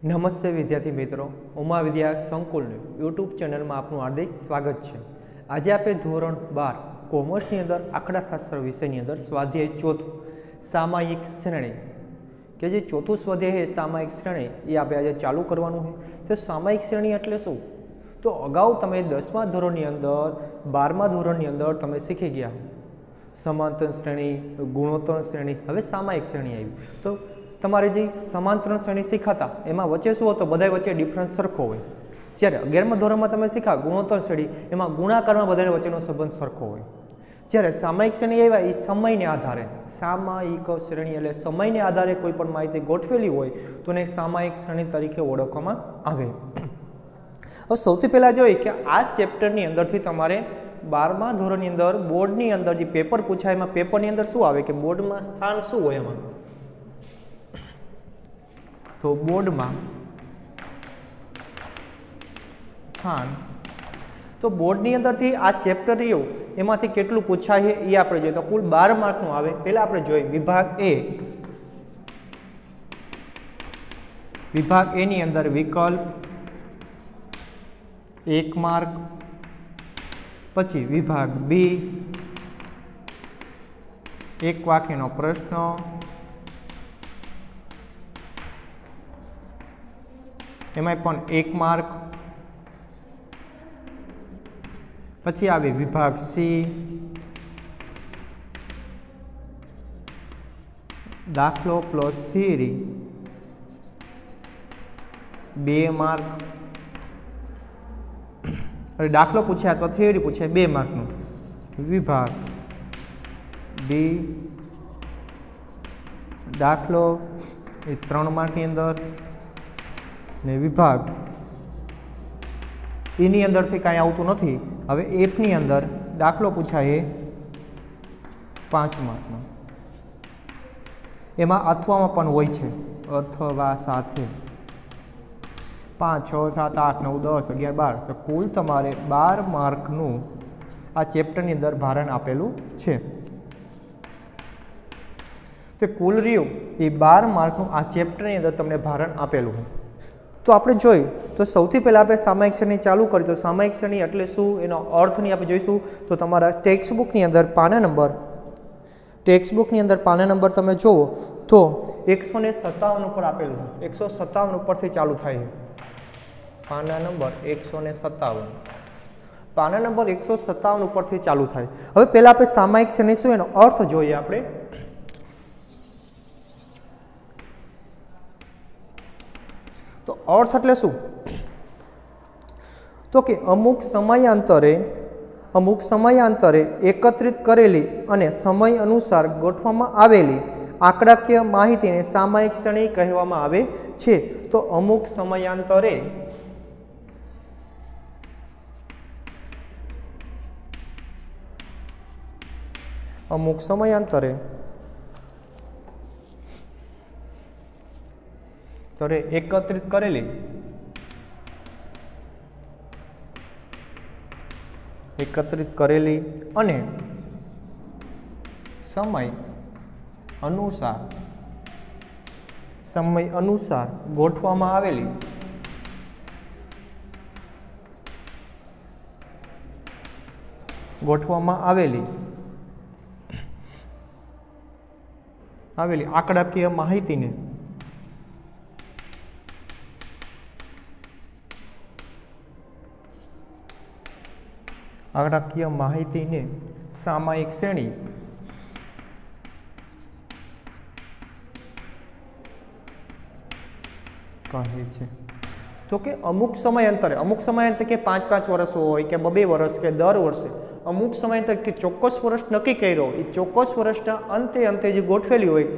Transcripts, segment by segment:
નમસ્તે વિદ્યાર્થી મિત્રો, ઉમા વિદ્યા સંકુલની યુટ્યુબ ચેનલમાં આપનું હાર્દિક સ્વાગત છે। આજે આપણે ધોરણ 12 કોમર્સની અંદર આંકડાશાસ્ત્ર વિષયની અંદર સ્વાધ્યાય ચોથું સામાયિક શ્રેણી કે જે ચોથું સ્વાધ્યાય છે સામાયિક શ્રેણી એ આપણે આજે ચાલુ કરવાનું છે। તો સામાયિક શ્રેણી એટલે શું? તો અગાઉ તમે 10મા ધોરણની અંદર 12મા ધોરણની અંદર તમે શીખી ગયા સમાંતર શ્રેણી, ગુણોત્તર શ્રેણી, હવે સામાયિક શ્રેણી આવી। તો તમારે જે સમાંતર શ્રેણી શીખાતા એમાં વચ્ચે શું હતો? બધા વચ્ચે ડિફરન્સ સરખો હોય। જ્યારે 11મા ધોરણમાં તમે શીખા ગુણોત્તર શ્રેણી, એમાં ગુણાકારમાં બધા વચ્ચેનો સંબંધ સરખો હોય। જ્યારે સામાયિક શ્રેણી આવ્યા એ સમયને આધારે, સામાયિક શ્રેણી એટલે સમયને આધારે કોઈ પણ માહિતી ગોઠવેલી હોય તો એને સામાયિક શ્રેણી તરીકે ઓળખવામાં આવે। હવે સૌથી પહેલાં જોઈએ કે આ ચેપ્ટરની અંદરથી તમારે 12મા ધોરણની અંદર બોર્ડની અંદર જે પેપર પૂછાય એમાં પેપરની અંદર શું આવે કે બોર્ડમાં સ્થાન શું હોય એમાં? તો બોર્ડમાં સ્થાન, તો બોર્ડની અંદરથી આ ચેપ્ટર રહ્યું એમાંથી કેટલું પૂછાય છે એ આપણે જોઈએ તો કુલ 12 માર્કનું આવે। પહેલાં આપણે જોઈએ વિભાગ એ ની અંદર વિકલ્પ 1 માર્ક, પછી વિભાગ બી એક વાક્યનો પ્રશ્ન, એમાં પણ 1 માર્ક, પછી આવે વિભાગ સી દાખલો પ્લસ થિયરી 2 માર્ક, દાખલો પૂછાય અથવા થિયરી પૂછાય 2 માર્કનું। વિભાગ ડી દાખલો એ 3 માર્કની અંદર, ને વિભાગ એની અંદરથી કાંઈ આવતું નથી। હવે એફની અંદર દાખલો પૂછાય 5 માર્કનો, એમાં અથવામાં પણ હોય છે, અથવા સાથે 5, 6, 7, 8, 9, 10, 11, 12, તો કુલ તમારે 12 માર્કનું આ ચેપ્ટરની અંદર ભારણ આપેલું છે। તે કુલ રહ્યું એ 12 માર્કનું આ ચેપ્ટરની અંદર તમને ભારણ આપેલું છે। તો આપણે જોઈએ તો સૌથી પહેલાં આપણે સામાયિક શ્રેણી ચાલુ કરી। તો સામાયિક શ્રેણી એટલે શું એનો અર્થની આપણે જોઈશું। તો તમારા ટેક્સ્ટબુકની અંદર પાના નંબર તમે જુઓ તો 157 ઉપર આપેલું, 157 ઉપરથી ચાલુ થાય છે પાના નંબર 157, પાના નંબર 157 ઉપરથી ચાલુ થાય। હવે પહેલાં આપણે સામાયિક શ્રેણી શું એનો અર્થ જોઈએ આપણે। તો અર્થ એટલે શું? તો કે અમુક સમયાંતરે એકત્રિત કરેલી અને સમય અનુસાર ગોઠવવામાં આવેલી આંકડાકીય માહિતીને સામાયિક શ્રેણી કહેવામાં આવે છે। તો અમુક સમયાંતરે એકત્રિત કરેલી અને સમય અનુસાર ગોઠવવામાં આવેલી આંકડાકીય માહિતીને સામાયિક શ્રેણી કહે છે। તો કે અમુક સમયાંતરે કે 5-5 વર્ષ હોય કે 2 વર્ષ કે દર વર્ષે અમુક સમયાંતરે કે ચોક્કસ વર્ષ નક્કી કર્યો, એ ચોક્કસ વર્ષના અંતે જે ગોઠવેલી હોય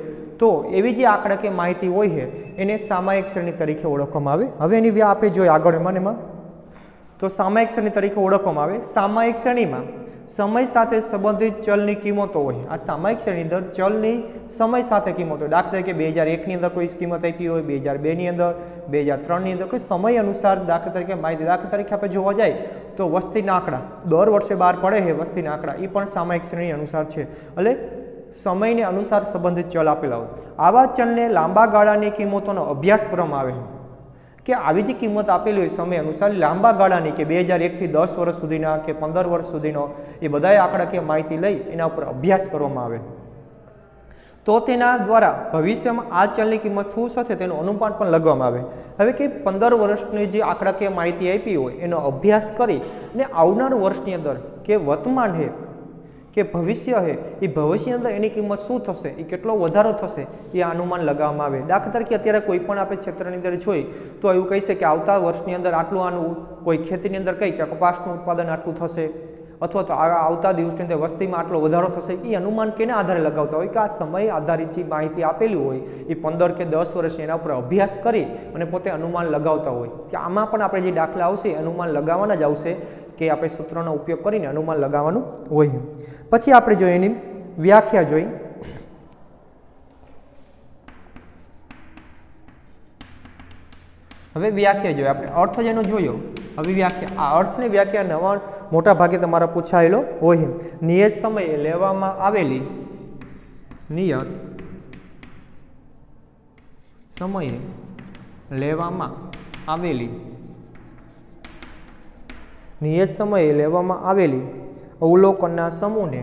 તો એવી જે આંકડાકીય માહિતી હોય છે એને સામાયિક શ્રેણી તરીકે ઓળખવામાં આવે। હવે એની આપણે જોઈએ આગળ એમાં તો સામાયિક શ્રેણી તરીકે ઓળખવામાં આવે। સામાયિક શ્રેણીમાં સમય સાથે સંબંધિત ચલની કિંમતો હોય। આ સામાયિક શ્રેણી અંદર ચલની સમય સાથે કિંમતો હોય। દાખલા તરીકે 2001ની અંદર કોઈ કિંમત આપી હોય, 2002ની અંદર, 2003ની અંદર કોઈ સમય અનુસાર દાખલા તરીકે માહિતી, દાખલા તરીકે આપણે જોવા જાય તો વસ્તીના આંકડા દર વર્ષે બહાર પડે છે, વસ્તીના આંકડા એ પણ સામાયિક શ્રેણી અનુસાર છે। એટલે સમયને અનુસાર સંબંધિત ચલ આપેલા હોય। આવા ચલને લાંબા ગાળાની કિંમતોનો અભ્યાસ કરવામાં આવે છે। કે આવી જે કિંમત આપેલી હોય સમય અનુસાર લાંબા ગાળાની કે 2001 થી 10 વર્ષ સુધીના કે 15 વર્ષ સુધીનો એ બધાય આંકડાકીય માહિતી લઈ એના ઉપર અભ્યાસ કરવામાં આવે તો તેના દ્વારા ભવિષ્યમાં આ ચલની કિંમત શું થશે તેનું અનુમાન પણ લગાવવામાં આવે. હવે કે 15 વર્ષની જે આંકડાકીય માહિતી આપી હોય એનો અભ્યાસ કરી અને આવનાર વર્ષની અંદર કે વર્તમાન છે કે ભવિષ્ય છે એ ભવિષ્યની અંદર એની કિંમત શું થશે, એ કેટલો વધારો થશે એ અનુમાન લગાવવામાં આવે. દાખલા તરીકે અત્યારે કોઈ પણ આપણે ક્ષેત્રની અંદર જોઈ તો એવું કહી છે કે આવતા વર્ષની અંદર આટલું આનું કોઈ ખેતીની અંદર કહી કે કપાસનું ઉત્પાદન આટલું થશે અથવા તો આવતા દિવસની અંદર વસ્તીમાં આટલો વધારો થશે. એ અનુમાન કેના આધારે લગાવતા હોય કે આ સમય આધારિત જે માહિતી આપેલી હોય એ 15 કે 10 વર્ષ એના ઉપર અભ્યાસ કરી અને પોતે અનુમાન લગાવતા હોય કે આમાં પણ આપણે જે દાખલા આવશે અનુમાન લગાવવાના જ આવશે કે આપણે સૂત્રનો ઉપયોગ કરીને અનુમાન લગાવવાનું હોય. પછી આપણે જોઈએ એની વ્યાખ્યા જોઈ. હવે વ્યાખ્યા જોઈએ આપણે અર્થ જેનો જોયો. હવે વ્યાખ્યા આ અર્થની વ્યાખ્યા નવા મોટા ભાગે તમારા પૂછાયેલો હોય. નિયત સમયે લેવામાં આવેલી નિયત સમયે લેવામાં આવેલી નિયત સમયે લેવામાં આવેલી અવલોકનના સમૂહને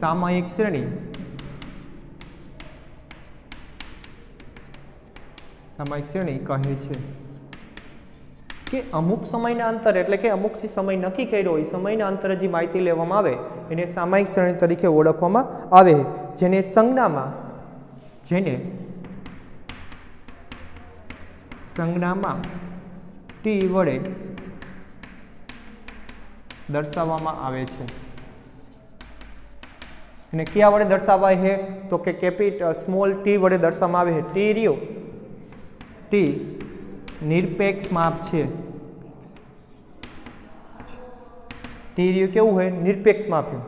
સામયિક શ્રેણી કહે છે. કે અમુક સમયના અંતરે એટલે કે અમુક સમય નક્કી કર્યો હોય સમયના અંતરે જે માહિતી લેવામાં આવે એને સામયિક શ્રેણી તરીકે ઓળખવામાં આવે, જેને સંજ્ઞામાં ટી વડે દર્શાવવામાં આવે છે. અને કયા વડે દર્શાવાય છે તો કે સ્મોલ ટી વડે દર્શાવવામાં આવે છે. ટી નિરપેક્ષ માપ છે. ટી કેવું હોય? નિરપેક્ષ માપ છે.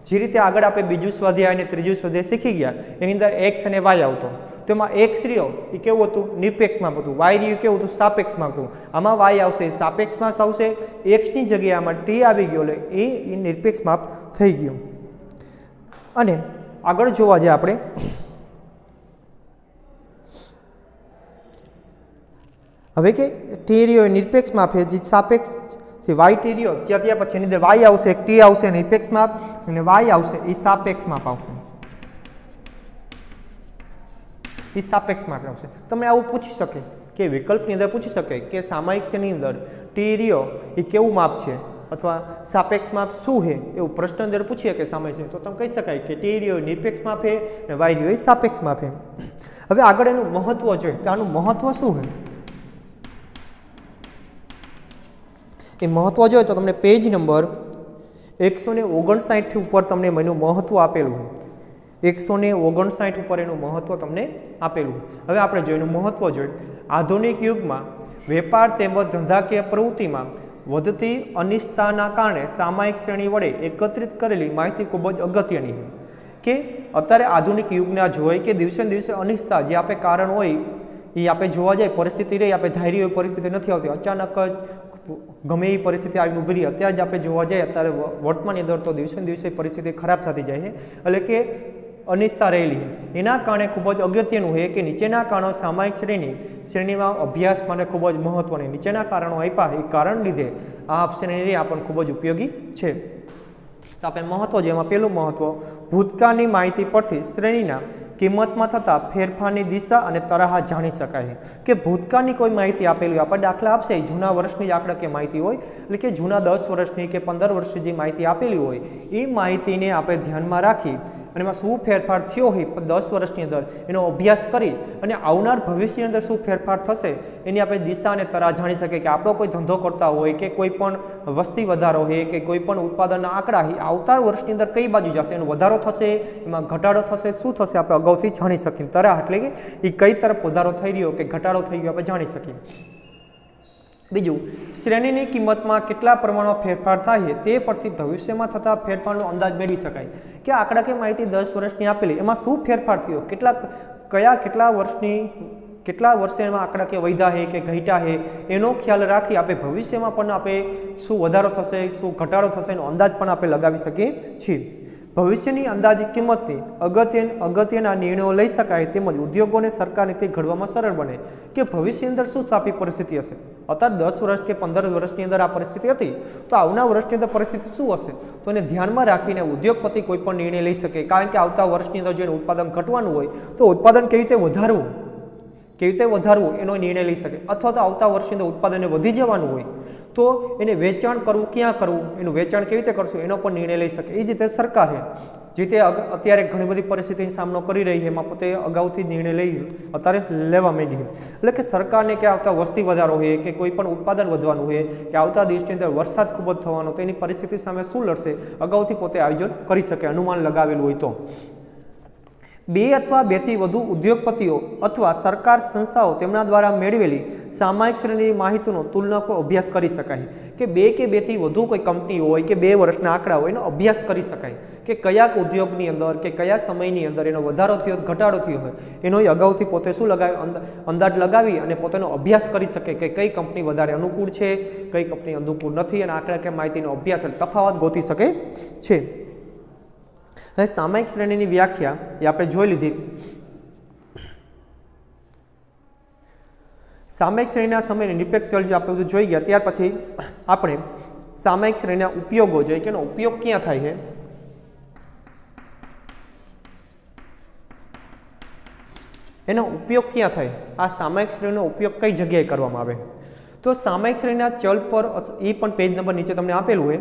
જે રીતે આગળ આપણે બીજું સ્વાધ્યાય અને ત્રીજું સ્વાધ્યાય શીખી ગયા એની અંદર એક્સ અને વાય આવતો, તો એમાં એક્સ રહ્યો એ કેવું હતું? નિરપેક્ષ માપ હતું. વાય રહ્યું કેવું હતું? સાપેક્ષ માપ હતું. આમાં વાય આવશે સાપેક્ષ માપ આવશે, એક્સની જગ્યાએ આમાં ટી આવી ગયો એટલે એ નિરપેક્ષ માપ થઈ ગયું. અને આગળ જોવા જાય આપણે હવે કે ટી નિરપેક્ષ માપ છે, જે સાપેક્ષ વાય ટી રહ્યો ત્યાં પછી એની અંદર વાય આવશે, એક ટી આવશે નિરપેક્ષ માપ અને વાય આવશે એ સાપેક્ષ માપ આવશે. એ સાપેક્ષ માપ આવશે. તમને આવું પૂછી શકે કે વિકલ્પની અંદર પૂછી શકે કે સામયિક શ્રેણીની અંદર ટી રહ્યો એ કેવું માપ છે અથવા સાપેક્ષ માપ શું છે એવું પ્રશ્ન અંદર પૂછીએ કે સામયિક શ્રેણી, તો તમે કહી શકાય કે ટી રહ્યો નિરપેક્ષ માપ છે અને વાય રહ્યો એ સાપેક્ષ માપ છે. હવે આગળ એનું મહત્વ જોઈએ તો આનું મહત્વ શું છે? એ મહત્વ જોઈએ તો તમને પેજ નંબર 159 ઉપર તમને એનું મહત્વ આપેલું છે. 159 ઉપર એનું મહત્વ તમને આપેલું. હવે આપણે જોઈએ એનું મહત્વ જોઈએ. આધુનિક યુગમાં વેપાર તેમજ ધંધાકીય પ્રવૃત્તિમાં વધતી અનિશ્ચિતતાના કારણે સામયિક શ્રેણી વડે એકત્રિત કરેલી માહિતી ખૂબ જ અગત્યની છે. કે અત્યારે આધુનિક યુગના જોઈએ કે દિવસે ને દિવસે અનિશ્ચિતતા જે આપણે કારણ હોય એ આપણે જોવા જાય પરિસ્થિતિ રહી આપણે ધારી હોય પરિસ્થિતિ નથી આવતી, અચાનક જ ગમે એવી પરિસ્થિતિ આવીને ઉભી રહી. અત્યારે જ આપણે જોવા જઈએ અત્યારે વર્તમાનની અંદર તો દિવસે ને દિવસે પરિસ્થિતિ ખરાબ થતી જાય છે, એટલે કે અનિશ્ચિતતા રહેલી. એના કારણે ખૂબ જ અગત્યનું છે કે નીચેના કારણો સામયિક શ્રેણીમાં અભ્યાસ માટે ખૂબ જ મહત્વની નીચેના કારણો આપ્યા એ કારણ લીધે આ શ્રેણી આપણને ખૂબ જ ઉપયોગી છે. તો આપણે મહત્વ જેમાં પહેલું મહત્વ ભૂતકાળની માહિતી પરથી શ્રેણીના કિંમતમાં થતા ફેરફારની દિશા અને તરાહ જાણી શકાય છે. કે ભૂતકાળની કોઈ માહિતી આપેલી હોય આપણે દાખલા આપશે જૂના વર્ષની જ આંકડાકીય માહિતી હોય એટલે કે જૂના 10 વર્ષની કે 15 વર્ષની જે માહિતી આપેલી હોય એ માહિતીને આપણે ધ્યાનમાં રાખી અને એમાં શું ફેરફાર થયો હોય 10 વર્ષની અંદર એનો અભ્યાસ કરી અને આવનાર ભવિષ્યની અંદર શું ફેરફાર થશે એની આપણે દિશા અને તરાહ જાણી શકીએ. કે આપણો કોઈ ધંધો કરતા હોય કે કોઈ પણ વસ્તી વધારો હોય કે કોઈ પણ ઉત્પાદનના આંકડા આવતા વર્ષની અંદર કઈ બાજુ જશે, એનો વધારો થશે, એમાં ઘટાડો થશે, શું થશે આપણે અગાઉથી જાણી શકીએ. તરાહ એટલે કે એ કઈ તરફ વધારો થઈ રહ્યો કે ઘટાડો થઈ ગયો આપણે જાણી શકીએ. બીજું, શ્રેણીની કિંમતમાં કેટલા પ્રમાણમાં ફેરફાર થાય છે તે પરથી ભવિષ્યમાં થતા ફેરફારનો અંદાજ મેળવી શકાય. કે આંકડાકીય માહિતી 10 વર્ષની આપેલી એમાં શું ફેરફાર થયો, કેટલા વર્ષે એમાં આંકડાકીય વધ્યા છે કે ઘટ્યા છે એનો ખ્યાલ રાખી આપણે ભવિષ્યમાં પણ આપણે શું વધારો થશે શું ઘટાડો થશે એનો અંદાજ પણ આપણે લગાવી શકીએ છીએ. ભવિષ્યની અંદાજિત કિંમતની અગત્યના નિર્ણયો લઈ શકાય તેમજ ઉદ્યોગોને સરકાર નીતિ ઘડવામાં સરળ બને કે ભવિષ્યની અંદર શું સ્થાપી પરિસ્થિતિ હશે. અત્યારે 10 વર્ષ કે 15 વર્ષની અંદર આ પરિસ્થિતિ હતી, તો આવનાર વર્ષની અંદર પરિસ્થિતિ શું હશે, તો એને ધ્યાનમાં રાખીને ઉદ્યોગપતિ કોઈ પણ નિર્ણય લઈ શકે. કારણ કે આવતા વર્ષની અંદર જેનું ઉત્પાદન ઘટવાનું હોય તો ઉત્પાદન કેવી રીતે વધારવું એનો નિર્ણય લઈ શકે. અથવા તો આવતા વર્ષની અંદર ઉત્પાદન વધી જવાનું હોય તો એને વેચાણ કરવું ક્યાં કરવું, એનું વેચાણ કેવી રીતે કરશું એનો પણ નિર્ણય લઈ શકે. એ જ રીતે સરકાર છે જે તે અત્યારે ઘણી બધી પરિસ્થિતિનો સામનો કરી રહી છે, એમાં પોતે અગાઉથી નિર્ણય અત્યારે લેવા માંગી છે. એટલે કે સરકારને કે આવતા વસ્તી વધારો હોય કે કોઈ પણ ઉત્પાદન વધવાનું હોય કે આવતા દેશની અંદર વરસાદ ખૂબ જ થવાનો, તો એની પરિસ્થિતિ સામે શું લડશે અગાઉથી પોતે આયોજન કરી શકે, અનુમાન લગાવેલું હોય તો. 2 અથવા 2 થી વધુ ઉદ્યોગપતિઓ અથવા સરકાર સંસ્થાઓ તેમના દ્વારા મેળવેલી સામાયિક શ્રેણીની માહિતીનો તુલનાત્મક અભ્યાસ કરી શકાય. કે 2 કે 2 થી વધુ કોઈ કંપની હોય કે 2 વર્ષના આંકડા હોય એનો અભ્યાસ કરી શકાય કે કયા ઉદ્યોગની અંદર કે કયા સમયની અંદર એનો વધારો થયો ઘટાડો થયો હોય એનો અગાઉથી પોતે શું અંદાજ લગાવી અને પોતાનો અભ્યાસ કરી શકે કે કઈ કંપની વધારે અનુકૂળ છે, કઈ કંપની અનુકૂળ નથી, અને આંકડાકીય માહિતીનો અભ્યાસ એટલે તફાવત ગોતી શકે છે. હવે સામાયિક શ્રેણીની વ્યાખ્યા એ આપણે જોઈ લીધી. સામાયિક શ્રેણીના સમયની નિરપેક્ષ ચલ જે આપણે બધું જોઈ ગયા, ત્યાર પછી આપણે સામાયિક શ્રેણીના ઉપયોગો જોઈએ કે એનો ઉપયોગ ક્યાં થાય છે. એનો ઉપયોગ ક્યાં થાય, આ સામાયિક શ્રેણીનો ઉપયોગ કઈ જગ્યાએ કરવામાં આવે. તો સામાયિક શ્રેણીના ચલ પર એ પણ પેજ નંબર નીચે તમને આપેલું હોય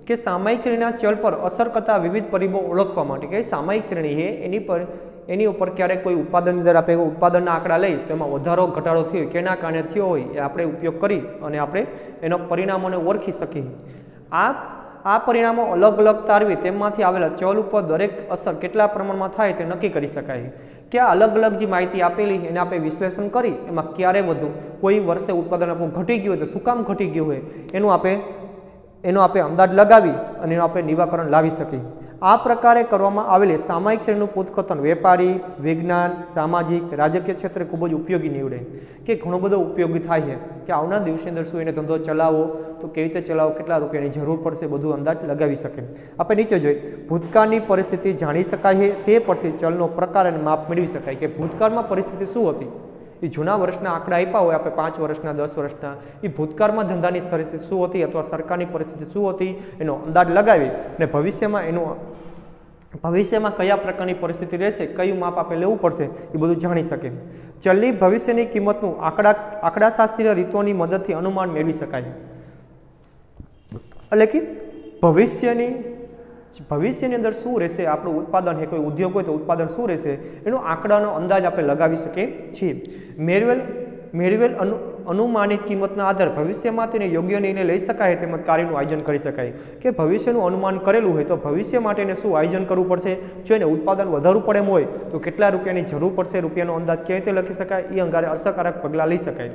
કે સામાયિક શ્રેણીના ચલ પર અસર કરતા વિવિધ પરિબળો ઓળખવા માટે કે સામાયિક શ્રેણી છે એની ઉપર ક્યારેક કોઈ ઉત્પાદનની અંદર આપણે ઉત્પાદનના આંકડા લઈ તો એમાં વધારો ઘટાડો થયો કેના કારણે થયો હોય એ આપણે ઉપયોગ કરી અને આપણે એનો પરિણામોને ઓળખી શકીએ. આ પરિણામો અલગ અલગ તારવી તેમાંથી આવેલા ચલ ઉપર દરેક અસર કેટલા પ્રમાણમાં થાય તે નક્કી કરી શકાય. કે આ અલગ અલગ જે માહિતી આપેલી એને આપણે વિશ્લેષણ કરી એમાં ક્યારે વધુ કોઈ વર્ષે ઉત્પાદન આપણું ઘટી ગયું હોય તો શું કામ ઘટી ગયું હોય એનો આપણે અંદાજ લગાવી અને એનું આપણે નિરાકરણ લાવી શકીએ. આ પ્રકારે કરવામાં આવેલી સામાયિક શ્રેણીનું પોતકથન વેપારી, વિજ્ઞાન, સામાજિક, રાજકીય ક્ષેત્રે ખૂબ જ ઉપયોગી નીવડે કે ઘણો બધો ઉપયોગી થાય છે કે આવનાર દિવસની અંદર શું એને ધંધો ચલાવવો તો કેવી રીતે ચલાવવો, કેટલા રૂપિયાની જરૂર પડશે, બધું અંદાજ લગાવી શકે. આપણે નીચે જોઈએ ભૂતકાળની પરિસ્થિતિ જાણી શકાય છે, તે પરથી ચલનો પ્રકાર અને માપ મેળવી શકાય કે ભૂતકાળમાં પરિસ્થિતિ શું હતી. એ જૂના વર્ષના આંકડા આપ્યા હોય આપણે 5 વર્ષના 10 વર્ષના, એ ભૂતકાળમાં ધંધાની પરિસ્થિતિ શું હતી અથવા સરકારની પરિસ્થિતિ શું હતી એનો અંદાજ લગાવી અને ભવિષ્યમાં કયા પ્રકારની પરિસ્થિતિ રહેશે, કયું માપ આપણે લેવું પડશે એ બધું જાણી શકે. ચલની ભવિષ્યની કિંમતનું આંકડાશાસ્ત્રીય રીતોની મદદથી અનુમાન મેળવી શકાય. એટલે કે ભવિષ્યની અંદર શું રહેશે આપણું ઉત્પાદન છે, કોઈ ઉદ્યોગ હોય તો ઉત્પાદન શું રહેશે એનો આંકડાનો અંદાજ આપણે લગાવી શકીએ છીએ. મેળવેલ અનુમાનિત કિંમતના આધારે ભવિષ્યમાં તેને યોગ્ય નિર્ણય લઈ શકાય તેમજ કાર્યનું આયોજન કરી શકાય. કે ભવિષ્યનું અનુમાન કરેલું હોય તો ભવિષ્ય માટે શું આયોજન કરવું પડશે, જો એને ઉત્પાદન વધારવું પડે એમ હોય તો કેટલા રૂપિયાની જરૂર પડશે, રૂપિયાનો અંદાજ કેવી રીતે લખી શકાય, એ અંગે અસરકારક પગલાં લઈ શકાય.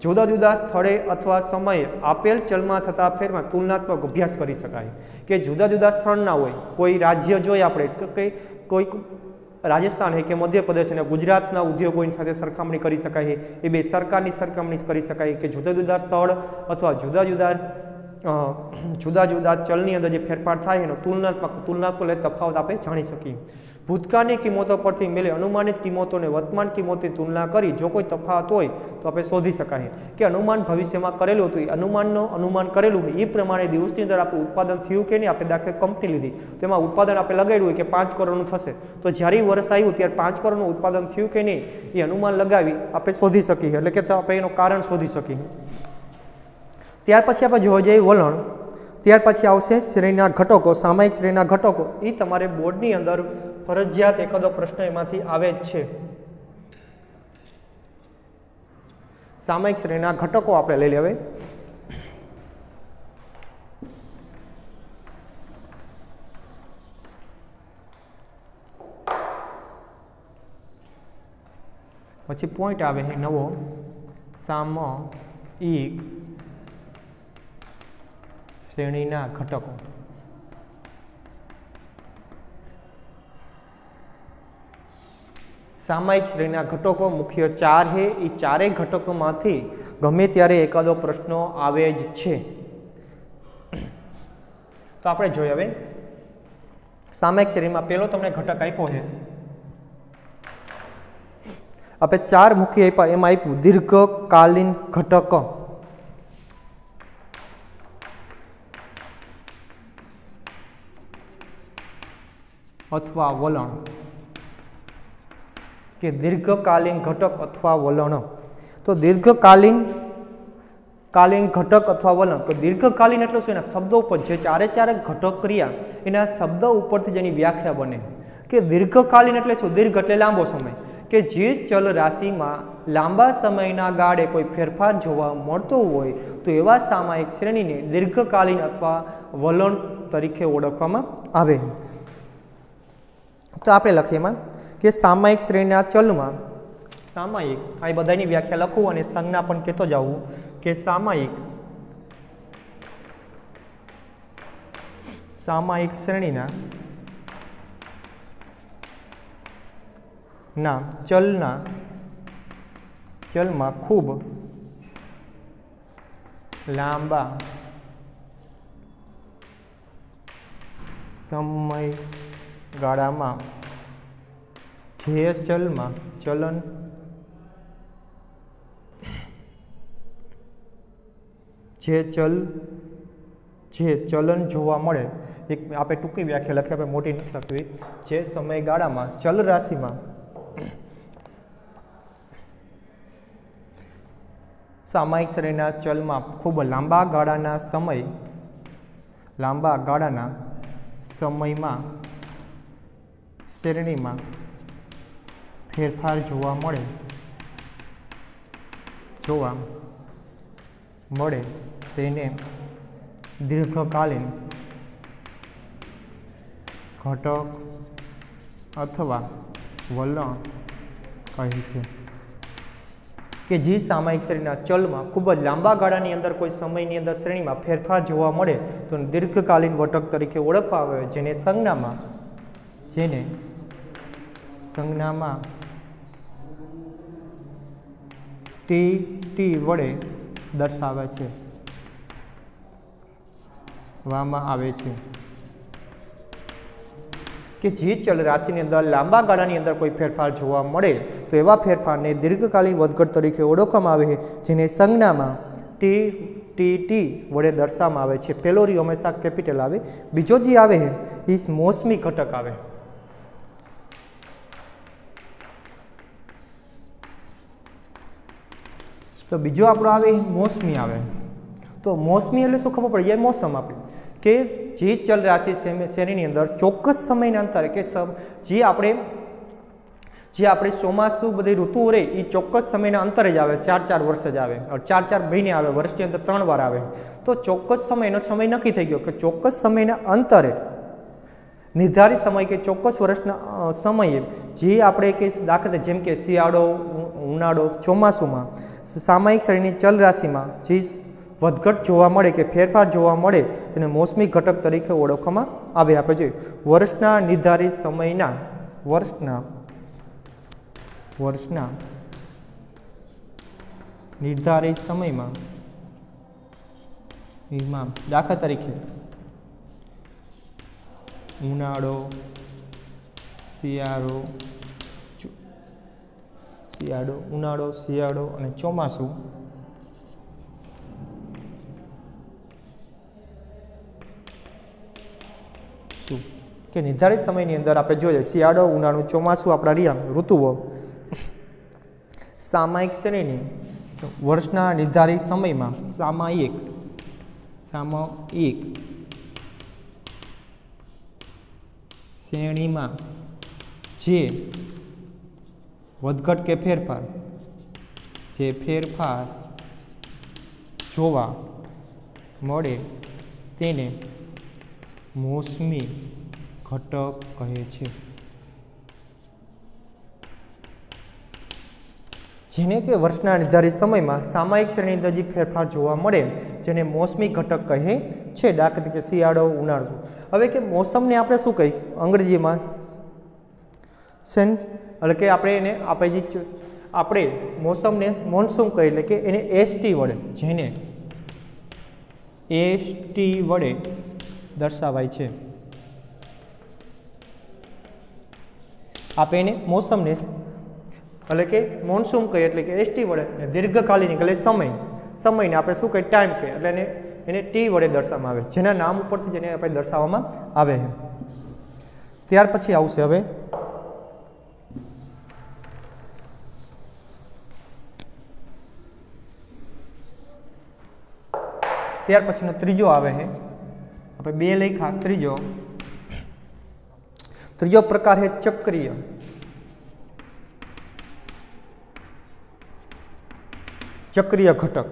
જુદા જુદા સ્થળે અથવા સમયે આપેલ ચલમાં થતા ફેરમાં તુલનાત્મક અભ્યાસ કરી શકાય. કે જુદા જુદા સ્થળના હોય, કોઈ રાજ્ય જોઈએ આપણે કે કોઈ રાજસ્થાન છે કે મધ્યપ્રદેશ અને ગુજરાતના ઉદ્યોગોની સાથે સરખામણી કરી શકાય. એ બે સરકારની સરખામણી કરી શકાય કે જુદા જુદા સ્થળ અથવા જુદા જુદા ચલની અંદર જે ફેરફાર થાય એનો તુલનાત્મક તફાવત આપણે જાણી શકીએ. ભૂતકાળની કિંમતો પરથી મેળે અનુમાનિત કિંમતોને વર્તમાન કિંમતોની તુલના કરી જો કોઈ તફાવત હોય તો આપણે શોધી શકાય. કે અનુમાન ભવિષ્યમાં કરેલું હતું એ અનુમાન કરેલું હોય એ પ્રમાણે દિવસની અંદર આપણું ઉત્પાદન થયું કે નહીં. આપણે દાખલા કંપની લીધી તેમાં ઉત્પાદન આપણે લગાડ્યું હોય કે 5 કરોડનું થશે, તો જ્યારે વર્ષ આવ્યું ત્યારે 5 કરોડનું ઉત્પાદન થયું કે નહીં એ અનુમાન લગાવી આપણે શોધી શકીએ. એટલે કે આપણે એનું કારણ શોધી શકીએ. ત્યાર પછી આપણે જોવા જઈએ વલણ. ત્યાર પછી આવશે શ્રેણીના ઘટકો, સામાયિક શ્રેણીના ઘટકો. એ તમારે બોર્ડની અંદર ફરજિયાત એકાદો પ્રશ્ન એમાંથી આવે જ છે. સામાયિક શ્રેણીના ઘટકો આપણે લઈ લેવે. પછી પોઈન્ટ આવે છે નવો સામયિક શ્રેણીના ઘટકો. સામાયિક શ્રેણીના ઘટકો મુખ્ય 4 છે. એ ચારેય ઘટકોમાંથી ગમે ત્યારે એકાદો પ્રશ્ન આવે જ છે. તો આપણે જોઈએ હવે સામયિક શ્રેણીમાં પહેલો તમને ઘટક આપ્યો છે, આપણે 4 મુખી આપ્યા, એમાં આપ્યું દીર્ઘકાલીન ઘટક અથવા વલણ, કે દીર્ઘકાલીન ઘટક અથવા વલણ. તો દીર્ઘકાલીન ઘટક અથવા વલણ, તો દીર્ઘકાલીન એટલે શું? એના શબ્દો ઉપર જે ચારે ઘટક ક્રિયા એના શબ્દ ઉપરથી જેની વ્યાખ્યા બને કે દીર્ઘકાલીન એટલે શું? દીર્ઘ એટલે લાંબો સમય, કે જે ચલ રાશિમાં લાંબા સમયના ગાળે કોઈ ફેરફાર જોવા મળતો હોય તો એવા સામયિક શ્રેણીને દીર્ઘકાલીન અથવા વલણ તરીકે ઓળખવામાં આવે. તો આપણે લખીએ એમાં કે સામયિક શ્રેણીના ચલમાં, સામયિક આ બધાની વ્યાખ્યા લખવું અને સંજ્ઞા પણ કહેતો જાવું કે સામયિક શ્રેણીના ચલમાં ખૂબ લાંબા સમયગાળામાં જે ચલમાં ચલન જોવા મળે, એક આપણે ટૂંકી વ્યાખ્યા લખી, આપણે મોટી નથી લખવી, જે સમયગાળામાં ચલ રાશિમાં સામયિક શ્રેણીના ચલમાં ખૂબ લાંબા ગાળાના સમયમાં શ્રેણીમાં ફેરફાર જોવા મળે તેને દીર્ઘકાલીન ઘટક અથવા વલણ કહે છે. કે જે સામયિક શ્રેણીના ચલમાં ખૂબ જ લાંબા ગાળાની અંદર કોઈ સમયની અંદર શ્રેણીમાં ફેરફાર જોવા મળે તો દીર્ઘકાલીન ઘટક તરીકે ઓળખવામાં આવે, જેને સંજ્ઞામાં ટી વડે દર્શાવવામાં આવે છે. કે જે ચલ રાશિની અંદર લાંબા ગાળાની અંદર કોઈ ફેરફાર જોવા મળે તો એવા ફેરફારને દીર્ઘકાલીન વધઘટ તરીકે ઓળખવામાં આવે છે, જેને સંજ્ઞામાં ટી વડે દર્શાવવામાં આવે છે. પહેલો રી હંમેશા કેપિટલ આવે, બીજો જે આવે છે એ મોસમી ઘટક આવે. તો બીજો આપણો આવે મોસમી આવે. તો મોસમી એટલે શું ખબર પડે? એ મોસમ આપણે કે જે ચલ રાશિ શ્રેણીની અંદર ચોક્કસ સમયના અંતરે કે જે આપણે ચોમાસું બધી ઋતુઓ રહે એ ચોક્કસ સમયના અંતરે જ આવે, 4 વર્ષ જ આવે, 4 મહિને આવે, વર્ષની અંદર 3 વાર આવે. તો ચોક્કસ સમયનો સમય નક્કી થઈ ગયો કે ચોક્કસ સમયના અંતરે નિર્ધારિત સમય કે ચોક્કસ વર્ષના સમયે જે આપણે કે દાખલા જેમ કે શિયાળો, ઉનાળો, ચોમાસુમાં સામયિક શ્રેણીની ચલ રાશિમાં જે વધઘટ જોવા મળે કે ફેરફાર જોવા મળે તેને મોસમી ઘટક તરીકે ઓળખવામાં આવે. આપણે જોઈએ વર્ષના નિર્ધારિત સમયના નિર્ધારિત સમયમાં દાખલા તરીકે ઉનાળો, શિયાળો અને ચોમાસું કે નિર્ધારિત સમયની અંદર આપણે જોઈએ શિયાળો, ઉનાળો, ચોમાસું આપણા રહ્યા ઋતુઓ સામયિક શ્રેણી વર્ષના નિર્ધારિત સમયમાં સામયિક શ્રેણીમાં જે વધઘટ કે ફેરફાર જોવા મળે તેને મોસમી ઘટક કહે છે. જેને કે વર્ષના નિર્ધારિત સમયમાં સામયિક શ્રેણી અંદર જે ફેરફાર જોવા મળે જેને મોસમી ઘટક કહે છે. દાખલા તરીકે શિયાળો, ઉનાળો. હવે કે મોસમને આપણે શું કહીએ અંગ્રેજીમાં? એટલે કે આપણે મોસમને મોન્સૂન કહીએ, એટલે કે એને એસટી વડે દર્શાવાય છે. આપણે એને મોસમને એટલે કે મોન્સૂન કહીએ એટલે કે એસટી વડે, અને દીર્ઘકાલીન એટલે સમયને આપણે શું કહીએ ટાઈમ કહીએ એટલે એને ટી વડે દર્શાવવામાં આવે, જેના નામ ઉપરથી જેને આપણે દર્શાવવામાં આવે છે. ત્યાર પછી આવશે હવે ત્યાર પછીનો ત્રીજો આવે છે, આપણે 2 લખ્યા, ત્રીજો પ્રકાર છે ચક્રીય. ચક્રીય ઘટક.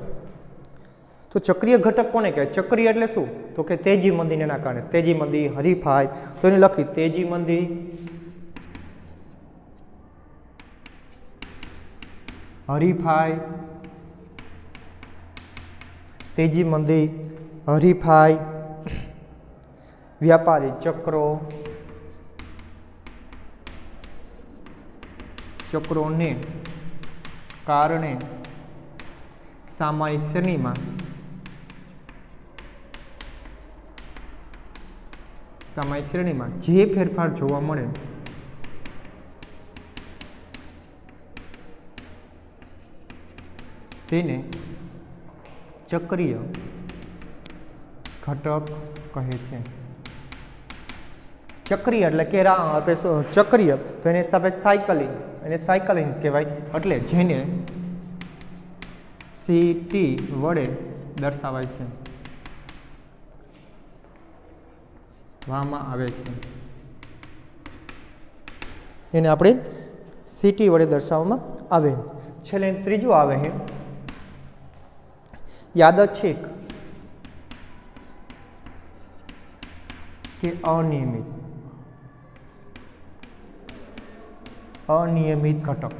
તો ચક્રીય ઘટક કોને કહેવાય? ચક્રીય એટલે શું? તો કે તેજી મંદીને એના કારણે તેજી મંદી, હરીફાઈ, તો એને લખી તેજી મંદી, હરીફાઈ, તેજી મંદી, હરીફાઈ, વ્યાપારી ચક્રોને કારણે સામયિક શ્રેણીમાં જે ફેરફાર જોવા મળે તેને ચક્રીય ઘટક કહે છે. ચક્રીય એટલે કે ચક્રીય તો એને હિસાબે સાયકલિંગ કહેવાય, એટલે જેને CT વડે દર્શાવાય છે, વામાં આવે છે, એને આપણે CT વડે દર્શાવવામાં આવે. છેલ્લે ત્રીજું આવે છે યાદચ્છિક કે અનિયમિત ઘટક.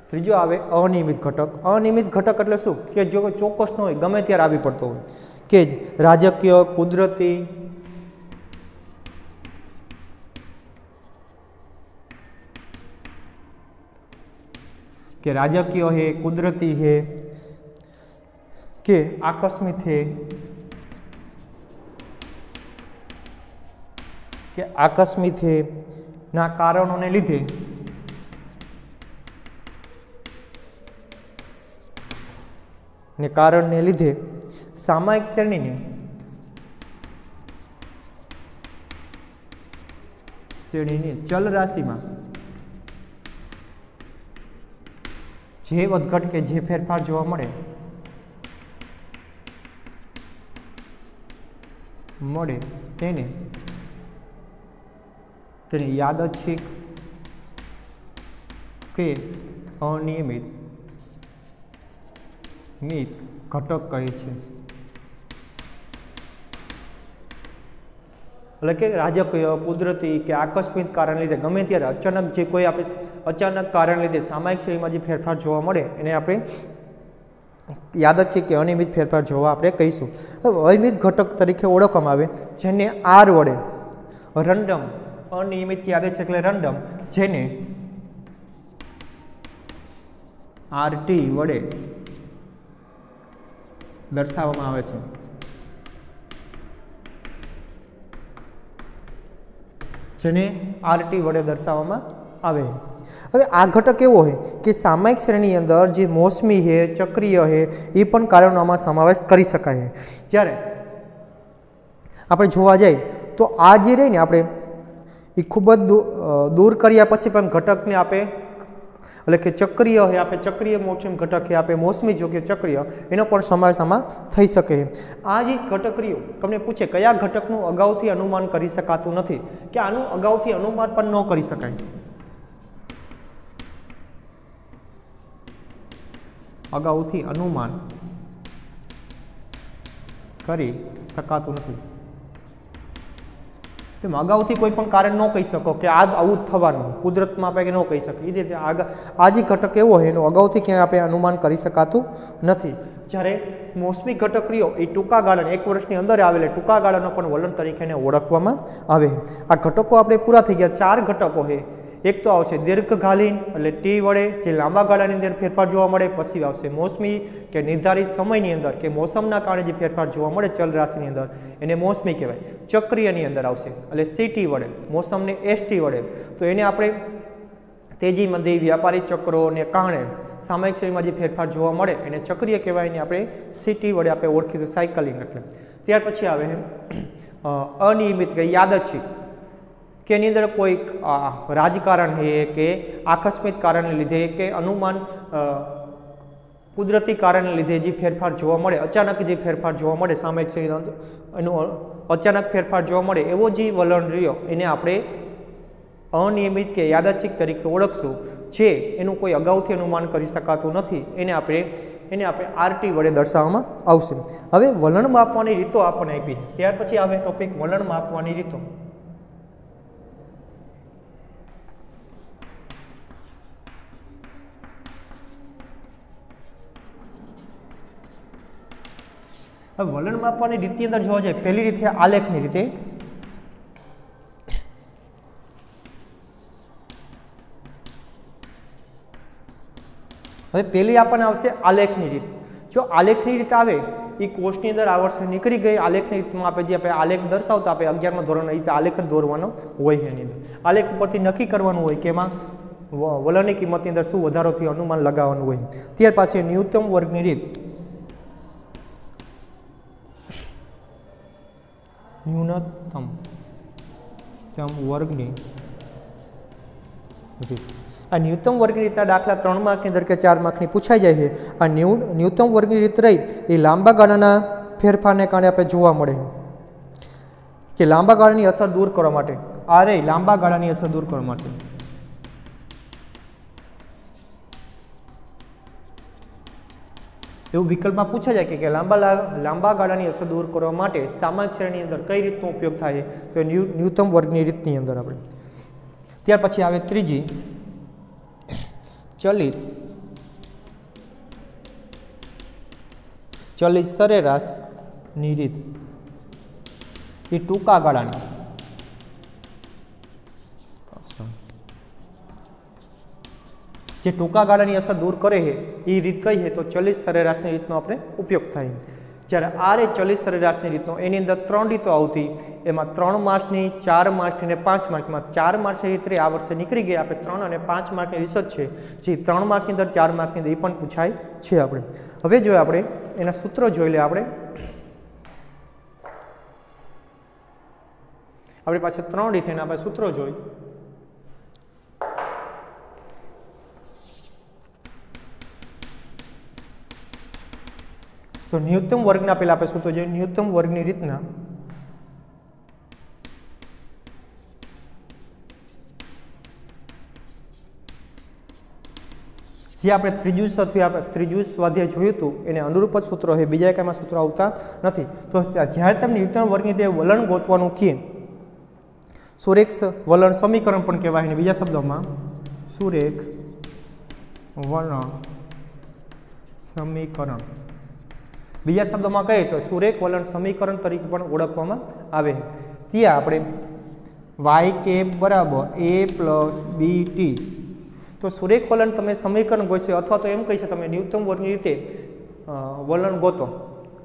ત્રીજો આવે અનિયમિત ઘટક. અનિયમિત ઘટક એટલે શું? કે જો ચોક્કસ ન હોય, ગમે ત્યારે આવી પડતો હોય, કે રાજકીય, કુદરતી, કે राजकीय है, कुदरती है, के आकस्मिक है, के आकस्मिक है ना कारणों ने लीधे ने कारण ने लीधे सामयिक श्रेणी ने चल राशि में जे વધઘટ કે જે ફેરફાર જોવા મળે તેને યાદચ્છિક કે અનિયમિત ઘટક કહે છે. એટલે કે રાજકીય, કુદરતી કે આકસ્મિક કારણ લીધે ગમે ત્યારે અચાનક જે કોઈ આપણે અચાનક કારણ લીધે સામયિક શ્રેણીમાં જે ફેરફાર જોવા મળે એને આપણે યાદચ્છિક કે અનિયમિત ફેરફાર જોવા આપણે કહીશું. અનિયમિત ઘટક તરીકે ઓળખવામાં આવે જેને આર વડે રેન્ડમ, અનિયમિત આવે છે એટલે રેન્ડમ, જેને RT વડે દર્શાવવામાં આવે છે. જેને RT વડે દર્શાવવામાં આવે. હવે આ ઘટક એવો હોય કે સામયિક શ્રેણી અંદર જે મોસમી છે, ચક્રીય છે, એ પણ કારણોમાં સમાવેશ કરી શકાય. જ્યારે આપણે જોવા જઈએ તો આ જે રહે ને આપણે એ ખૂબ જ દૂર કર્યા પછી પણ ઘટકને આપણે એટલે કે ચક્રીય હોય, આપણે ચક્રીય મોસમ ઘટક છે, આપણે મોસમી જો કે ચક્રીય, એનો પણ સમાવેશ આમાં થઈ શકે. આ જે ઘટકરીઓ તમને પૂછે કયા ઘટકનું અગાઉથી અનુમાન કરી શકાતું નથી, કે આનું અગાઉથી અનુમાન પણ ન કરી શકાય, અગાઉથી અનુમાન કરી શકાતું નથી. તેમ અગાઉથી કોઈ પણ કારણ ન કહી શકો કે આ આવું જ થવાનું, કુદરતમાં આપણે ન કહી શકીએ. એ રીતે આ જે ઘટક એવો હોય એનું અગાઉથી ક્યાંય આપણે અનુમાન કરી શકાતું નથી. જ્યારે મોસમી ઘટકરીઓ એ ટૂંકા ગાળાના 1 વર્ષની અંદર આવેલા ટૂંકા ગાળાનો પણ વલણ તરીકે એને ઓળખવામાં આવે. આ ઘટકો આપણે પૂરા થઈ ગયા. 4 ઘટકો છે એક તો આવશે દીર્ઘકાલીન એટલે ટી વડે જે લાંબા ગાળાની અંદર ફેરફાર જોવા મળે, પછી આવશે મોસમી કે નિર્ધારિત સમયની અંદર કે મોસમના કારણે જે ફેરફાર જોવા મળે ચલ રાશિની અંદર એને મોસમી કહેવાય. ચક્રીયની અંદર આવશે એટલે સીટી વડે, મોસમને એસટી વડે, તો એને આપણે તેજી મંદી વ્યાપારી ચક્રોને કારણે સામયિક શ્રેણીમાં જે ફેરફાર જોવા મળે એને ચક્રીય કહેવાય, એને આપણે સીટી વડે આપણે ઓળખીશું સાયકલિંગ એટલે. ત્યાર પછી આવે અનિયમિત કે યાદચ્છિક કે એની અંદર કોઈ રાજકારણ છે કે આકસ્મિક કારણને લીધે કે અનુમાન કુદરતી કારણને લીધે જે ફેરફાર જોવા મળે, અચાનક જે ફેરફાર જોવા મળે સામયિક શ્રેણી એનું અચાનક ફેરફાર જોવા મળે એવો જે વલણ રહ્યો એને આપણે અનિયમિત કે યાદચ્છિક તરીકે ઓળખશું, જે એનું કોઈ અગાઉથી અનુમાન કરી શકાતું નથી, એને આપણે આરટી વડે દર્શાવવામાં આવશે. હવે વલણ માપવાની રીતો આપણને આપી. ત્યાર પછી આવે ટોપિક વલણ માપવાની રીતો. હવે વલણ માપવાની રીતની અંદર જોવા જાય, પહેલી રીત છે આલેખની રીતે. હવે પહેલી આપણને આવશે આલેખની રીત. જો આલેખની રીત આવે એ કોર્સની અંદર આ વર્ષે નીકળી ગઈ. આલેખની રીતમાં આપણે આલેખ દર્શાવતા આપણે 11મા ધોરણની રીતે આલેખ જ દોરવાનો હોય છે. એની અંદર આલેખ ઉપરથી નક્કી કરવાનું હોય કે એમાં વલણની કિંમતની અંદર શું વધારો થયો અનુમાન લગાવવાનું હોય. ત્યાર પછી ન્યૂનતમ વર્ગની રીત. ન્યૂનતમ વર્ગની રીત. આ ન્યૂનતમ વર્ગની રીતના દાખલા 3 માર્કની અંદર કે 4 માર્કની પૂછાઈ જાય છે. આ ન્યૂનતમ વર્ગની રીત રહી એ લાંબા ગાળાના ફેરફારને કારણે આપણે જોવા મળે કે લાંબા ગાળાની અસર દૂર કરવા માટે. આ રહી લાંબા ગાળાની અસર દૂર કરવા માટે. એવું વિકલ્પમાં પૂછાઈ જાય કે લાંબા ગાળાની અસર દૂર કરવા માટે સામાયિક શ્રેણીની અંદર કઈ રીતનો ઉપયોગ થાય તો ન્યૂનતમ વર્ગની રીતની અંદર આપણે. ત્યાર પછી આવે ત્રીજી ચલિત સરેરાશની રીત. એ ટૂંકા ગાળાની જે ટૂંકા ગાળાની અસર દૂર કરે છે એ રીત કઈ છે તો ચલિત સરેરાશની રીતનો આપણે ઉપયોગ થાય. જ્યારે આ રે ચલિત સરેરાશની રીતનો એની અંદર 3 રીતો આવતી, એમાં 3 માર્ક્સની, 4 માર્ક્સની અને 5 માર્ક્સમાં 4 માર્ક્સની રીત આ વર્ષે નીકળી ગઈ. આપણે 3 અને 5 માર્કની રિસર્ચ છે જે 3 માર્કની અંદર 4 માર્કની અંદર એ પણ પૂછાય છે. આપણે હવે જોઈએ આપણે એના સૂત્રો જોઈ લે. આપણી પાસે 3 રીત એના આપણે સૂત્રો જોઈ. તો ન્યૂનતમ વર્ગના પહેલા આપણે સૂત્રો જોઈએ. ન્યૂનતમ વર્ગની રીતના જે આપણે ત્રીજું સ્વાધ્યાય જોયું હતું એને અનુરૂપ જ સૂત્રો છે, બીજા એકામાં સૂત્રો આવતા નથી. તો જ્યારે તમે ન્યૂનતમ વર્ગની તે વલણ ગોતવાનું કહે, સુરેખ વલણ સમીકરણ પણ કહેવાય. બીજા શબ્દોમાં સુરેખ વલણ સમીકરણ, બીજા શબ્દોમાં કહીએ તો સુરેખ વલણ સમીકરણ તરીકે પણ ઓળખવામાં આવે. ત્યાં આપણે વાય કેપ બરાબર a પ્લસ બી ટી, તો સુરેખ વલણ તમે સમીકરણ ગોતશો અથવા તો એમ કહી છે તમે ન્યૂનતમ વર્ગની રીતે વલણ ગોતો.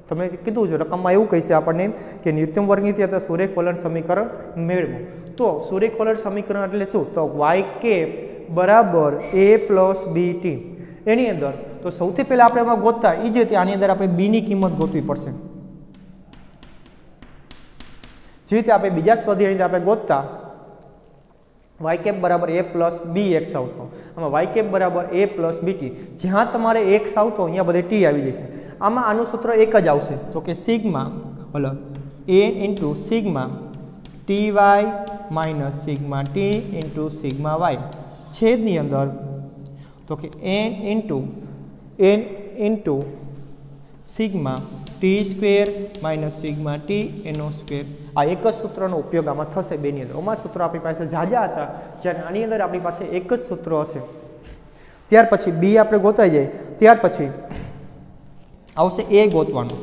તમે કીધું છે રકમમાં એવું કહીશે આપણને કે ન્યૂનતમ વર્ગની રીતે સુરેખ વલણ સમીકરણ મેળવો. તો સુરેખ વલણ સમીકરણ એટલે શું? તો વાય કેપ બરાબર a પ્લસ બી ટી. એની અંદર તો સૌથી પહેલાં આપણે એમાં ગોતતા એ જ રીતે આની અંદર આપણે બીની કિંમત ગોતવી પડશે. જે રીતે આપણે બીજા સ્વાધ્યાયની અંદર આપણે ગોતતા વાય કેપ બરાબર a પ્લસ બી એક્સ આવતો, આમાં વાય કેપ બરાબર a પ્લસ બી ટી. જ્યાં તમારે એક્સ આવતો અહીંયા બધે ટી આવી જશે. આમાં આનું સૂત્ર એક જ આવશે તો કે sigma a into sigma t y minus sigma t into sigma y છેદની અંદર તો કે n into sigma t square minus sigma t એનો સ્ક્વેર. આ એક જ સૂત્રનો ઉપયોગ આમાં થશે બેની અંદર. આમાં સૂત્રો આપણી પાસે ઝાઝા હતા, જ્યારે આની અંદર આપણી પાસે એક જ સૂત્ર હશે. ત્યાર પછી બી આપણે ગોતાઈ જાય. ત્યાર પછી આવશે એ ગોતવાનું.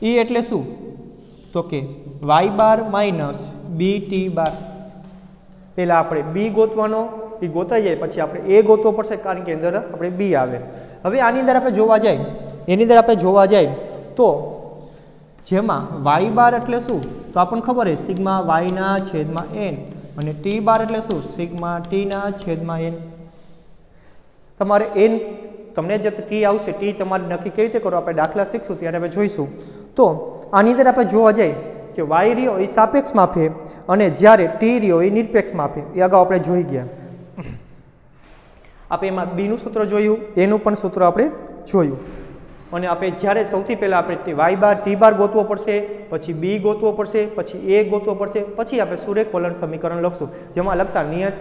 એ એટલે શું? તો કે વાય બાર માઇનસ બી ટી બાર. પહેલાં આપણે બી ગોતવાનો, એ ગોતાઈ જાય પછી આપણે એ ગોતવો પડશે કારણ કે અંદર આપણે બી આવે. હવે આની અંદર આપણે જોવા જાય, એની અંદર આપણે જોવા જાય તો જેમાં વાય બાર એટલે શું તો આપણને ખબર છે સિગ્મા વાયના છેદમાં એન અને ટી બાર એટલે શું સિગ્મા ટીના છેદમાં એન. તમારે એન તમને જે ટી આવશે ટી તમારે નક્કી કેવી રીતે કરો આપણે દાખલા શીખશું ત્યારે આપણે જોઈશું. તો આની અંદર આપણે જોવા જઈએ કે વાય રહ્યો એ સાપેક્ષ માપે અને જ્યારે ટી રહ્યો એ નિરપેક્ષ માપે, એ અગાઉ આપણે જોઈ ગયા. આપણે એમાં બીનું સૂત્ર જોયું, એનું પણ સૂત્ર આપણે જોયું. અને આપણે જ્યારે સૌથી પહેલાં આપણે વાય બાર ટી બાર ગોતવો પડશે, પછી બી ગોતવો પડશે, પછી એ ગોતવો પડશે, પછી આપણે સુરેખ વલણ સમીકરણ લખશું જેમાં લખતા નિયત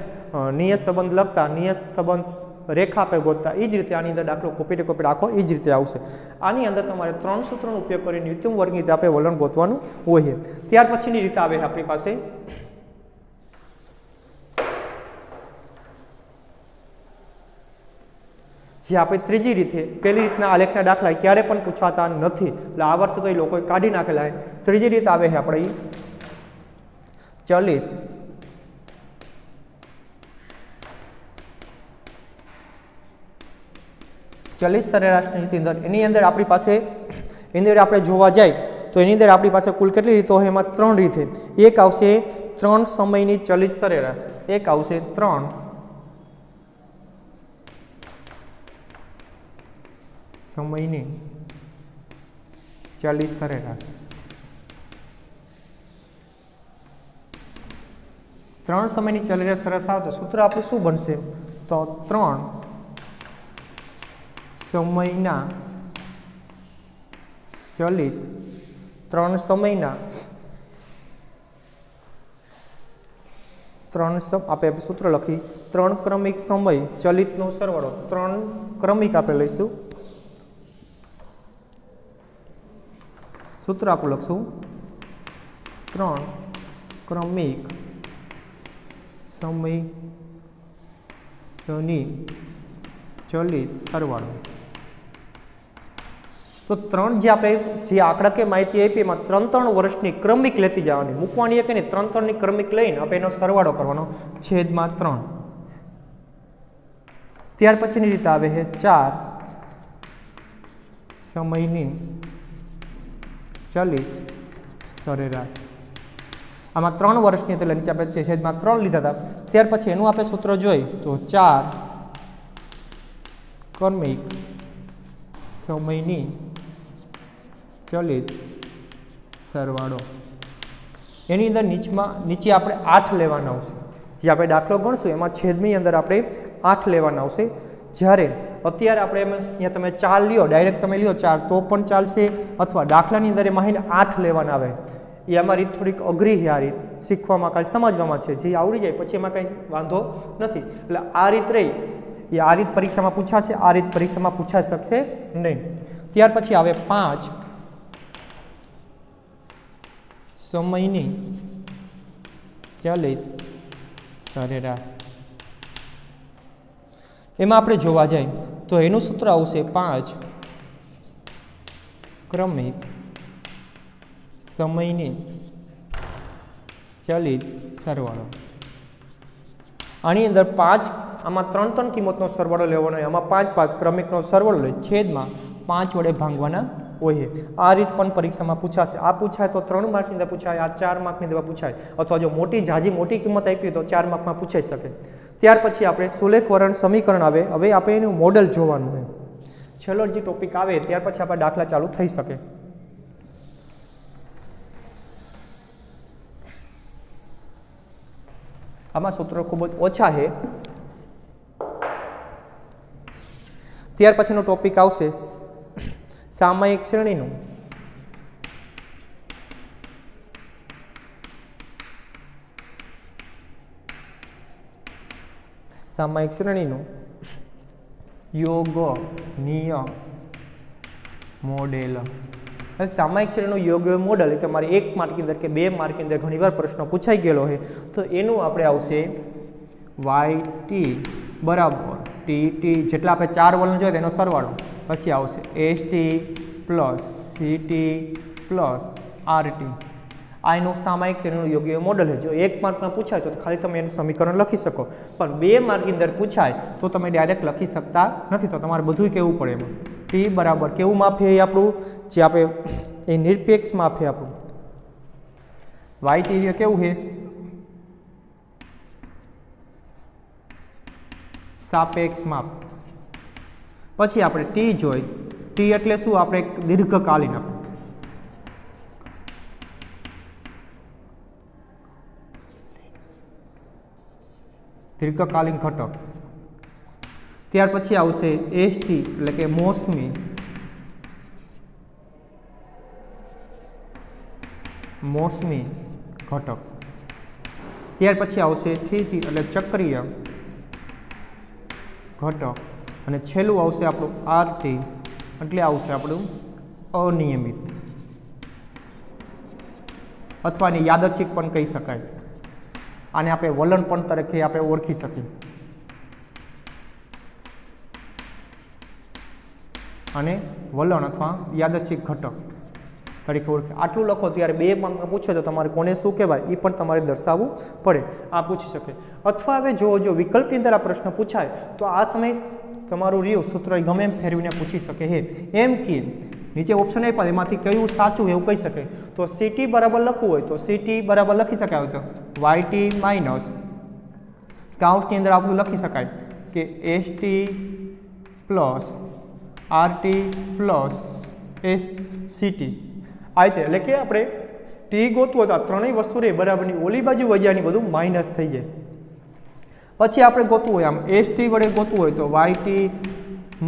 સંબંધ લખતા નિયત સંબંધ રેખા આપણે ગોતતા એ જ રીતે આની અંદર દાખલો કોપી ટુ કોપી આખો એ જ રીતે આવશે. આની અંદર તમારે 3 સૂત્રનો ઉપયોગ કરીને યુક્તમ વર્ગની રીતે આપણે વલણ ગોતવાનું હોય. ત્યાર પછીની રીતે આવે આપણી પાસે જે આપણે ત્રીજી રીતે, પહેલી રીતના આલેખના દાખલા ક્યારે પણ પૂછાતા નથી એટલે આ વર્ષે તો એ લોકોએ કાઢી નાખેલા છે. ત્રીજી રીત આવે છે આપણે ચલિત સરેરાશની રીતની અંદર. એની અંદર આપણી પાસે એની અંદર આપણે જોવા જાય તો એની અંદર આપણી પાસે કુલ કેટલી રીતો હોય એમાં 3 રીતે. એક આવશે 3 સમયની ચલિત સરેરાશ, એક આવશે 3 સમયની ચલિત સરેરાશ. 3 સમયની ચલિત સરેરાશ આવે તો સૂત્ર આપણું શું બનશે તો 3 સમયના ચલિત 3 સમયના આપણે સૂત્ર લખી 3 ક્રમિક સમય ચલિતનો સરવાળો. 3 ક્રમિક આપણે લઈશું, સૂત્ર આપણે લખશું 3 ક્રમિક સમયની ચલિત સરવાળો. તો 3 જે આપણે જે આંકડાકીય માહિતી આપી એમાં 3 વર્ષની ક્રમિક લેતી જવાની, મૂકવાની એક નહીં 3 ની ક્રમિક લઈને આપણે એનો સરવાળો કરવાનો છેદમાં 3. ત્યાર પછીની રીતે આવે છે 4 સમયની ચલિત સરેરાશ. આમાં 3 વર્ષની એટલે નીચે આપણે છેદમાં 3 લીધા હતા. ત્યાર પછી એનું આપણે સૂત્ર જોઈ તો 4 ક્રમિક સમયની ચલિત સરવાળો. એની અંદર નીચે આપણે 8 લેવાના આવશે. જે આપણે દાખલો ગણશું એમાં છેદની અંદર આપણે 8 લેવાના આવશે. જ્યારે અત્યારે આપણે અહીંયા તમે 4 લ્યો, ડાયરેક્ટ તમે લ્યો 4 તો પણ ચાલશે, અથવા દાખલાની અંદર એમાં 8 લેવાના આવે. એ અમારી થોડીક અઘરી છે, આ રીત શીખવામાં કાંઈ સમજવામાં છે, જે આવડી જાય પછી એમાં કંઈ વાંધો નથી. એટલે આ રીત રહી એ આ રીત પરીક્ષામાં પૂછાશે, આ રીત પરીક્ષામાં પૂછાઈ શકશે નહીં. ત્યાર પછી આવે 5 સમયની ચલિત સરેરાશ. એમાં આપણે જોવા જાય તો એનું સૂત્ર આવશે 5 ક્રમિક સમયની ચલિત સરવાળો. આની અંદર 5 આમાં 3 કિંમતનો સરવાળો લેવાનો હોય, આમાં 5 ક્રમિકનો સરવાળો લે છેદમાં 5 વડે ભાંગવાના હોય. આ રીત પણ પરીક્ષામાં પૂછાશે. આ પૂછાય તો 3 માર્કની અંદર પૂછાય, આ 4 માર્કની અંદર પૂછાય, અથવા જો મોટી કિંમત આપી તો 4 માર્કમાં પૂછાઈ શકે. ત્યાર પછી આપણે સુલેખ વલણ સમીકરણ આવે. હવે આપણે એનું મોડલ જોવાનું હોય. છેલ્લો જે ટોપિક આવે ત્યાર પછી આપણા દાખલા ચાલુ થઈ શકે. આમાં સૂત્રો ખૂબ જ ઓછા છે. ત્યાર પછીનો ટોપિક આવશે સામયિક શ્રેણીનું. સામયિક શ્રેણીનું યોગનીય મોડેલ. સામયિક શ્રેણીનું યોગ્ય મોડેલ એ તમારે 1 માર્કની અંદર કે 2 માર્કની અંદર ઘણીવાર પ્રશ્ન પૂછાઈ ગયેલો છે. તો એનું આપણે આવશે YT બરાબર TT, જેટલા આપણે 4 વલણ જોઈએ એનો સરવાળો, પછી આવશે ST plus CT plus RT. આ એનું સામાયિક શ્રેણીનું યોગ્ય મોડલ છે. જો 1 માર્કમાં પૂછાય તો ખાલી તમે એનું સમીકરણ લખી શકો, પણ 2 માર્કની અંદર પૂછાય તો તમે ડાયરેક્ટ લખી શકતા નથી. તો તમારે બધું કહેવું પડે એમાં. ટી બરાબર કેવું માપ છે એ આપણું જે આપણે એ નિરપેક્ષ માપ છે આપણું. વાય ટી કેવું છે? સાપેક્ષ માપ. પછી આપણે ટી જોઈ. ટી એટલે શું? આપણે દીર્ઘકાલીન આપણે દીર્ઘકાલીન ઘટક. ત્યાર પછી આવશે એસટી એટલે કે મોસમી ઘટક. ત્યાર પછી આવશે ટી એટલે ચક્રીય ઘટક. અને છેલ્લું આવશે આપણું આરટી એટલે આવશે આપણું અનિયમિત અથવા એની યાદચ્છિક પણ કહી શકાય. આને આપણે વલણ પણ તરીકે આપણે ઓળખી શકીએ. અને વલણ અથવા યાદચ્છિક ઘટક તરીકે ઓળખે. આટલું લખો ત્યારે 2 માર્કમાં પૂછે તો તમારે કોને શું કહેવાય એ પણ તમારે દર્શાવવું પડે. આ પૂછી શકે. અથવા હવે જો વિકલ્પની અંદર આ પ્રશ્ન પૂછાય તો આ સમય તમારું રહ્યું સૂત્ર ગમે એમ ફેરવીને પૂછી શકે છે. એમ કે નીચે ઓપ્શન આપ્યા એમાંથી કયું સાચું એવું કહી શકે. તો સીટી બરાબર લખવું હોય તો સીટી બરાબર લખી શકાય હોય તો વાયટી માઇનસ કાઉન્સની અંદર આ બધું લખી શકાય કે ST plus RT plus city. આ રીતે એટલે કે આપણે ટી ગોતવું તો આ ત્રણેય વસ્તુ રહે બરાબરની ઓલી બાજુ વજાની બધું માઇનસ થઈ જાય. પછી આપણે ગોતવું હોય આમ એસટી વડે ગોતવું હોય તો વાયટી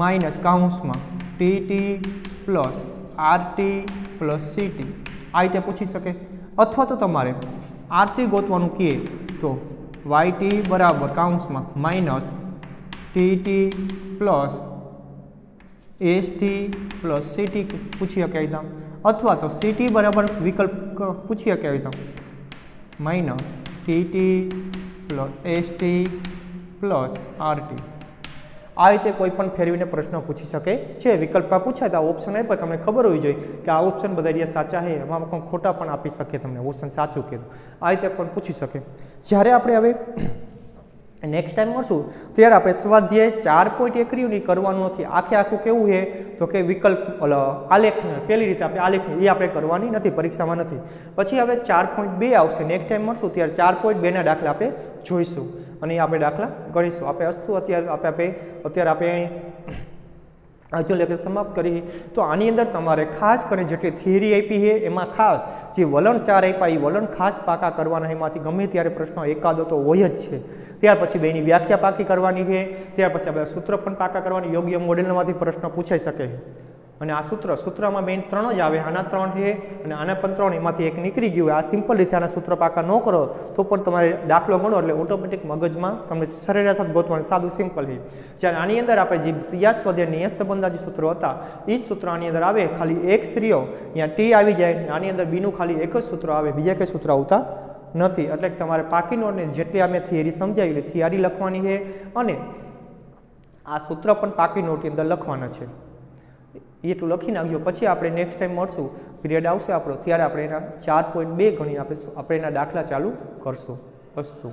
માઇનસ કાઉન્સમાં t t plus RT plus city. આ રીતે પૂછી શકે. અથવા તો તમારે આરટી ગોતવાનું કહે તો વાયટી બરાબર કાઉન્સમાં minus t t plus s t plus c t પૂછી શકે આવી રીતે. અથવા તો સીટી બરાબર વિકલ્પ પૂછી શકે આવી રીતે minus t t plus s t plus RT. આ રીતે કોઈ પણ ફેરવીને પ્રશ્ન પૂછી શકે છે. વિકલ્પમાં પૂછાય તો આ ઓપ્શન આપ્યા તમને ખબર હોવી જોઈએ કે આ ઓપ્શન બધા સાચા છે, એમાં કોઈ ખોટા પણ આપી શકે તમને ઓપ્શન સાચું કીધું. આ રીતે પણ પૂછી શકે. જ્યારે આપણે હવે નેક્સ્ટ ટાઈમ મળશું ત્યારે આપણે સ્વાધ્યાય 4.1 કરવાનું નથી. આખું કેવું છે તો કે વિકલ્પ આલેખ પહેલી રીતે આપણે આલેખ એ આપણે કરવાની નથી, પરીક્ષામાં નથી. પછી હવે 4.2 આવશે. નેક્સ્ટ ટાઈમ મળશું ત્યારે 4.2ના દાખલા આપણે જોઈશું અને આપણે દાખલા ગણીશું. આપણે અત્યારે આપણે જો લેક્ચર સમાપ્ત કરી તો આની અંદર તમારે ખાસ કરીને જેટલી થિયરી આપી છે એમાં ખાસ જે વલણ 4 આપ્યા એ વલણ ખાસ પાકા કરવાના. એમાંથી ગમે ત્યારે પ્રશ્નો એકાદો તો હોય જ છે. ત્યાર પછી બેની વ્યાખ્યા પાકી કરવાની છે. ત્યાર પછી આપણે સૂત્ર પણ પાકા કરવાની. યોગ્ય મોડેલમાંથી પ્રશ્ન પૂછાઈ શકે છે. અને આ સૂત્રમાં મેઇન 3 જ આવે. આના 3 છે અને આના પણ 3. એમાંથી એક નીકળી ગયું. આ સિમ્પલ રીતે આના સૂત્ર પાકા ન કરો તો પણ તમારે દાખલો ગણો એટલે ઓટોમેટિક મગજમાં તમને સરેરાશ ગોતવાનું સાદું સિમ્પલ છે. જ્યારે આની અંદર આપણે જે ત્રિયા સ્વાધ્યાય નિયત સંબંધના જે સૂત્રો હતા એ જ સૂત્ર આની અંદર આવે. ખાલી એક સ્ત્રીઓ અહીંયા ટી આવી જાય. આની અંદર બીનું ખાલી એક જ સૂત્ર આવે, બીજા કંઈ સૂત્ર આવતા નથી. એટલે તમારે પાકી નોટને જેટલી અમે થિયરી સમજાવી એટલે થિયરી લખવાની છે અને આ સૂત્ર પણ પાકી નોટની અંદર લખવાના છે. એટલું લખી નાખજો. પછી આપણે નેક્સ્ટ ટાઈમ મળશું, પીરિયડ આવશે આપણો, ત્યારે આપણે એના 4.2 ગણી આપણે એના દાખલા ચાલુ કરશું. અસ્તુ.